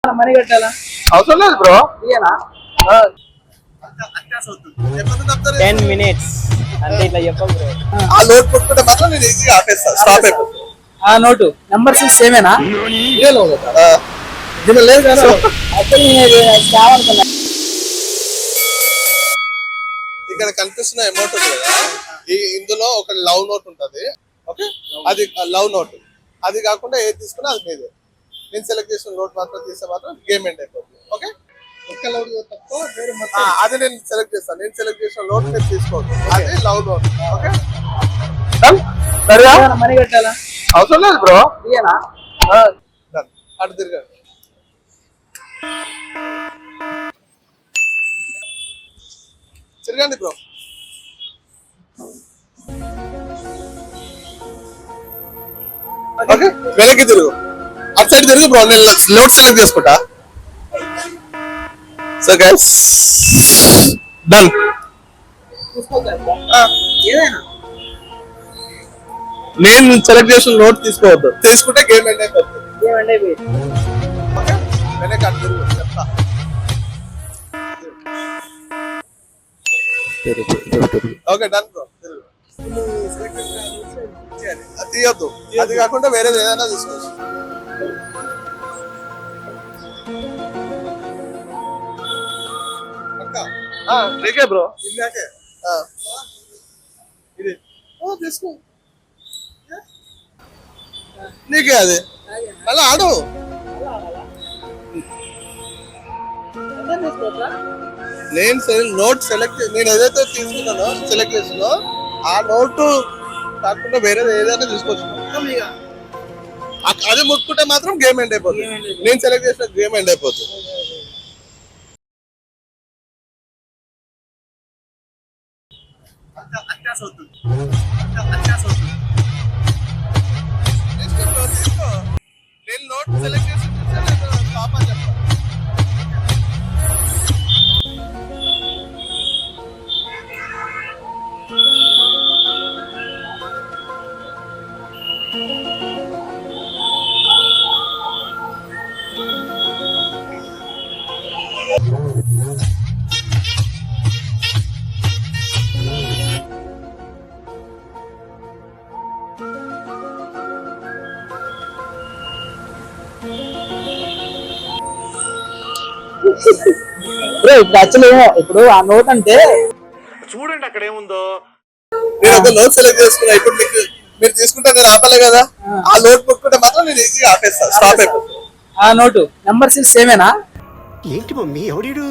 Money కట్టాలా? అవసరం లేదు బ్రో. ఇయ్యనా? 10 minutes అంటే ఇట్లా చెప్పు బ్రో. ఆ లోడ్ కొట్టుకుంటే మాత్రం నేను ఈజీగా ఆపేస్తా, స్టాప్ అయిపోతుంది. ఆ నోటు నెంబర్ 6 సేమేనా? దీని లేదు కదా. ఇక్కడ కనిపిస్తున్న అమౌంట్ ఉంది కదా, ఇందులో ఒక లవ్ నోట్ ఉంటది. ఓకే, అది లవ్ నోట్. అది కాకుండా ఏది తీసుకున్నా అది మీదే. నేను సెలెక్ట్ చేసిన నోట్ మాత్రం తీస్తే మాత్రం గేమ్ ఎండ్ అయిపోతుంది. ఓకే, అది నేను సెలెక్ట్ చేస్తాను. నేను సెలెక్ట్ చేసిన నోట్ నేను తీసుకోవద్దు, అది లవ్ నోట్. ఓకే, మనీ కట్టాలా? అవసరం లేదు బ్రో. ఇయ్యనా? అటు తిరగండి. తిరగండి బ్రో. ఓకే, వెనక్కి తిరుగు. అటు సైడ్ తిరుగు బ్రో, నేను నోట్ సెలెక్ట్ చేసుకుంటా. So guys done. ఏదైనా నేను సెలెక్ట్ చేసిన నోట్ తీసుకోవద్దు, తీసుకుంటే గేమ్ ఎండ్ అయిపోతుంది. ఓకే, వెనక్కి అటు తిరుగు చెప్తా. Okay done bro. అది తీయొద్దు, అది కాకుండా వేరేది ఏదైనా తీసుకోవచ్చు. నీకే బ్రో, ఇది తీసుకో, నీకే అది. అలా ఆడు. నేను నోట్ సెలెక్ట్, నేను ఏదైతే తీసుకున్నానో సెలెక్ట్ చేసినో ఆ నోటు కాకుండా వేరేది ఏదైనా తీసుకోవచ్చు. అది ముట్టుకుంటే మాత్రం గేమ్ ఎండ్ అయిపోతుంది. నేను సెలెక్ట్ చేసిన గేమ్ ఎండ్ అయిపోతుంది. నేను నోట్ సెలెక్ట్ చేసి స్టాప్ అని చెప్తాను. ఇప్పుడు యాక్చువల్లీ ఇప్పుడు ఆ నోట్ అంటే చూడండి అక్కడ ఏముందో. నేను ఒక నోట్ సెలెక్ట్ చేసుకున్నా. ఇప్పుడు మీరు తీసుకుంటే నేను ఆపలే కదా. ఆ నోట్ ముట్టుకుంటే మాత్రం నేను ఈజీగా ఆపేస్తా, స్టాప్ అయిపోతుంది. ఆ నోటు నెంబర్ 6 సేమేనా? ఏంటి మమ్మీ ఎవడీడు?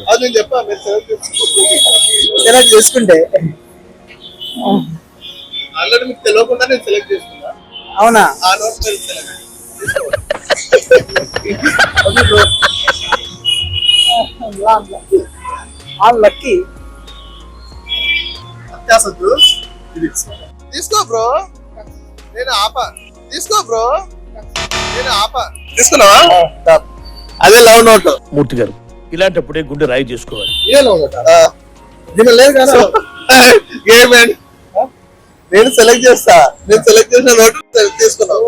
అది నేను చెప్పా, మీరు సెలెక్ట్ చేసుకుంటే ఆల్రెడీ మీకు తెలియకుండా నేను సెలెక్ట్ చేసుకున్నా. అవునా? ఆ నోట్ మీరు సెలెక్ట్ లక్కీ. తీసుకో బ్రో, నేను ఆపా. తీసుకో బ్రో, నేను ఆపా. తీసుకున్నావా? అదే లవ్ నోట్. మూర్తి గారు ఇలాంటప్పుడే గుండె రాయి చేసుకోవాలి. లేదు కదా. నేను సెలెక్ట్ చేస్తా, నేను సెలెక్ట్ చేసిన నోట్ తీసుకున్నావు.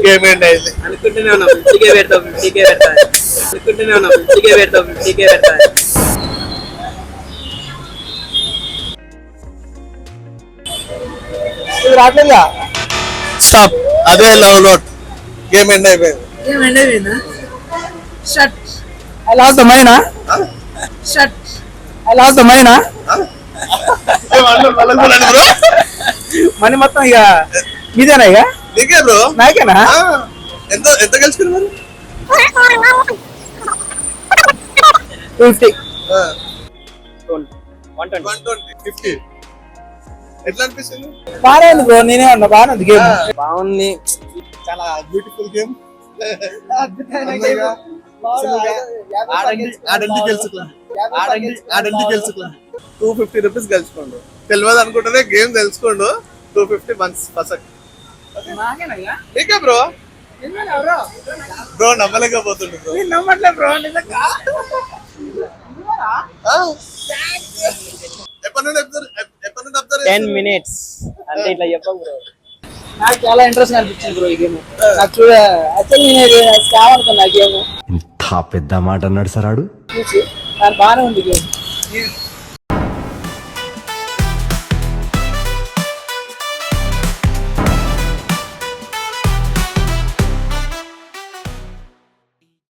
గేమ్ ఏంటి అయింది అనుకుంటూనే ఉన్నాం. 50కే పెడతాం, 50కే పెడతా అనుకుంటూనే ఉన్నాం. 50కే పెడతాం, 50కే పెడతా. రావట్లేదుగా. స్టాప్. అదే లవ్ నోట్. గేమ్ ఎండ్ అయిపోయింది. Shut I love the Maina. Shut I love the Maina. Money మొత్తం ఇక మీదేనా? ఇక నీకే బ్రో. నాకేనా? ఎంత ఎంత గెలుచుకున్నారు? 50. 120, 50. ఎట్లా అనిపిస్తుంది? బాగా ఉంది బ్రో. నేనే ఉన్నా, బాగా ఉంది గేమ్. బాగుంది, చాలా బ్యూటిఫుల్ గేమ్. గెలుచుకోండి 250 రూపీస్ గెలుచుకోండి. తెలియదు అనుకుంటేనే గేమ్ తెలుసుకోండు. 250 మంత్స్ పర్సెంట్. నీకే బ్రో. బ్రో నమ్మలేకపోతుండు బ్రో. నమ్మట్లే బ్రో. ఎప్పటి నుండి అబ్జర్వ్ 10 minutes అంటే ఇట్లా చెప్పం బ్రో. నాకు చాలా ఇంట్రెస్ట్ అనిపించింది బ్రో ఈ గేమ్. నాకు చూడ యాక్చువల్లీ నేను స్కామ్ అనుకున్నా గేమ్ ఇంత పెద్ద మాట అన్నాడు సార్ ఆడు చూసి. నాకు బాగానే ఉంది గేమ్.